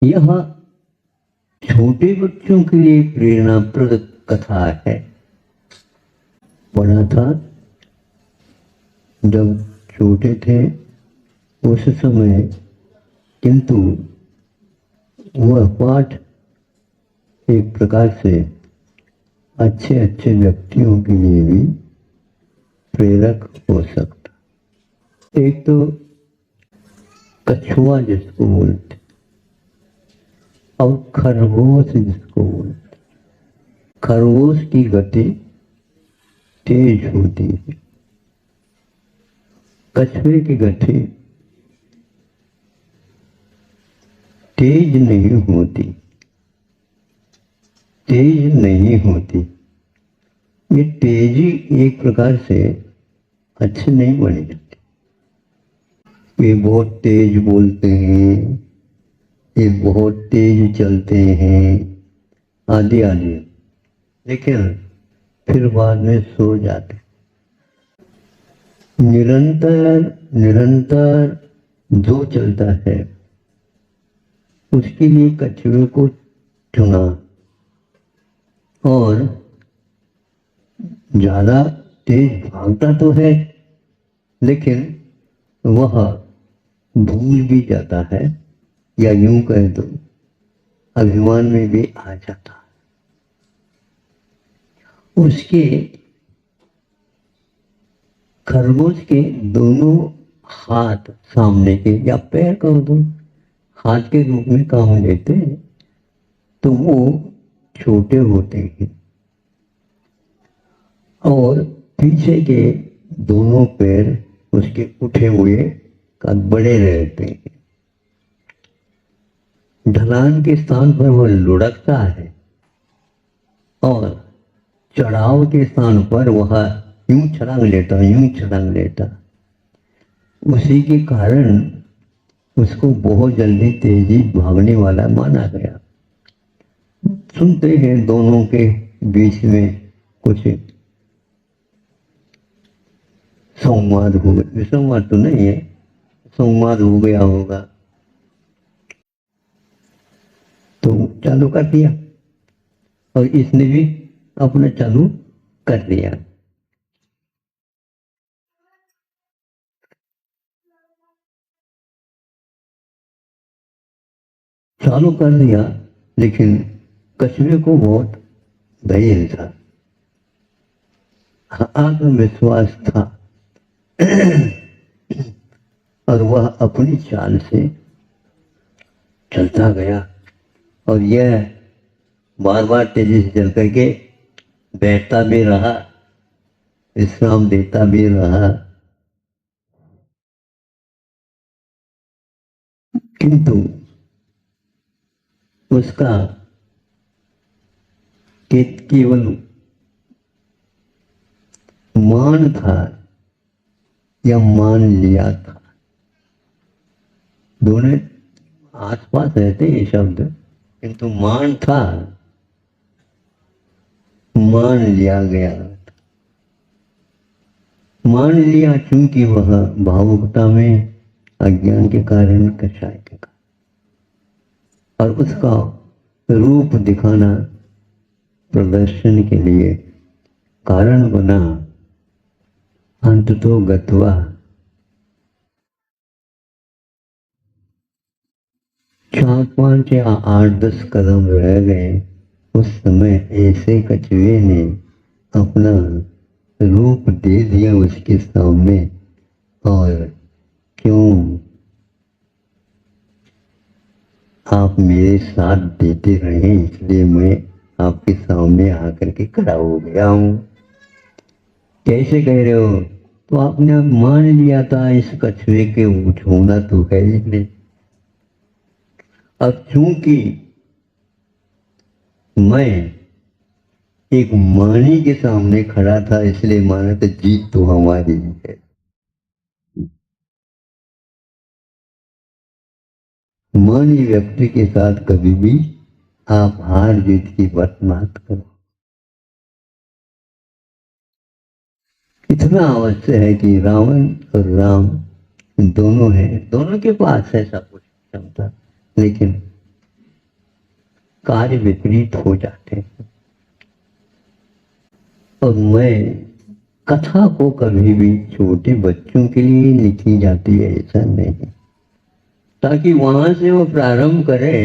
यह छोटे बच्चों के लिए प्रेरणाप्रद कथा है। पढ़ा था जब छोटे थे उस समय, किंतु वह पाठ एक प्रकार से अच्छे अच्छे व्यक्तियों के लिए भी प्रेरक हो सकता। एक तो कछुआ जिसको बोलते और खरगोश जिसको बोलते। खरगोश की गति तेज होती है, कछुए की गति तेज नहीं होती, तेज नहीं होती। ये तेजी एक प्रकार से अच्छी नहीं बनी जाती। ये बहुत तेज बोलते हैं, ये बहुत तेज चलते हैं, आदि आदि, लेकिन फिर बाद में सो जाते। निरंतर निरंतर जो चलता है उसके लिए कछुए को चुना, और ज्यादा तेज भागता तो है लेकिन वह भूल भी जाता है, या यूं कहे तो अभिमान में भी आ जाता है। उसके खरगोश के दोनों हाथ सामने के, या पैर कहो तो हाथ के रूप में काम लेते हैं, तो वो छोटे होते हैं और पीछे के दोनों पैर उसके उठे हुए का बड़े रहते हैं। ढलान के स्थान पर वह लुढ़कता है और चढ़ाव के स्थान पर वह यूं छलांग लेता, यूं छलांग लेता। उसी के कारण उसको बहुत जल्दी तेजी भागने वाला माना गया। सुनते हैं दोनों के बीच में कुछ संवाद हो गया, संवाद तो नहीं है, संवाद हो गया होगा, तो चालू कर दिया और इसने भी अपना चालू कर दिया। चालू कर दिया, लेकिन कछुए को बहुत धैर्य था, आत्मविश्वास था और वह अपनी चाल से चलता गया, और यह बार बार तेजी से चल करके बैठता भी रहा, विश्राम देता भी रहा, किंतु उसका केवल मान था या मान लिया था, दोनों आसपास रहते ये शब्द, किंतु मान था, मान लिया गया, मान लिया, क्योंकि वह भावुकता में अज्ञान के कारण, कषाय के कारण, और उसका रूप दिखाना प्रदर्शन के लिए कारण बना। अंत तो गत्वा 4-5 या 8-10 कदम रह गए, उस समय ऐसे कछुए ने अपना रूप दे दिया उसके सामने, और क्यों आप मेरे साथ देते रहे, इसलिए मैं आपके सामने आकर के खड़ा हो गया हूं। कैसे कह रहे हो? तो आपने मान लिया था इस कछुए के ऊँट होना तो है ही नहीं। अब चूंकि मैं एक मानी के सामने खड़ा था, इसलिए माना तो जीत तो हमारी ही है। मानी व्यक्ति के साथ कभी भी आप हार जीत की बात मत करो। इतना अवश्य है कि रावण और राम दोनों हैं, दोनों के पास है सब कुछ क्षमता, लेकिन कार्य विपरीत हो जाते हैं। और मैं कथा को कभी भी छोटे बच्चों के लिए लिखी जाती है ऐसा नहीं, ताकि वहां से वो प्रारंभ करे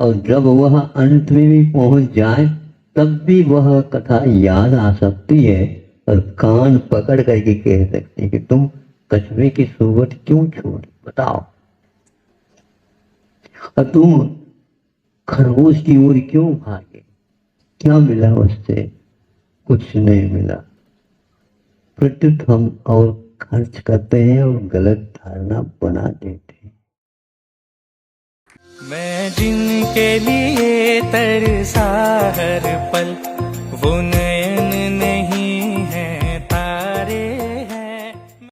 और जब वह अंत में भी पहुंच जाए तब भी वह कथा याद आ सकती है और कान पकड़ करके कह सकती है कि तुम कछुए की सोबत क्यों छोड़ी बताओ, और तुम खरगोश की ओर क्यों भागे, क्या मिला उससे, कुछ नहीं मिला। प्रत्युत हम और खर्च करते हैं और गलत धारणा बना देते हैं। मैं जिनके लिए तरसा हर पल वो नहीं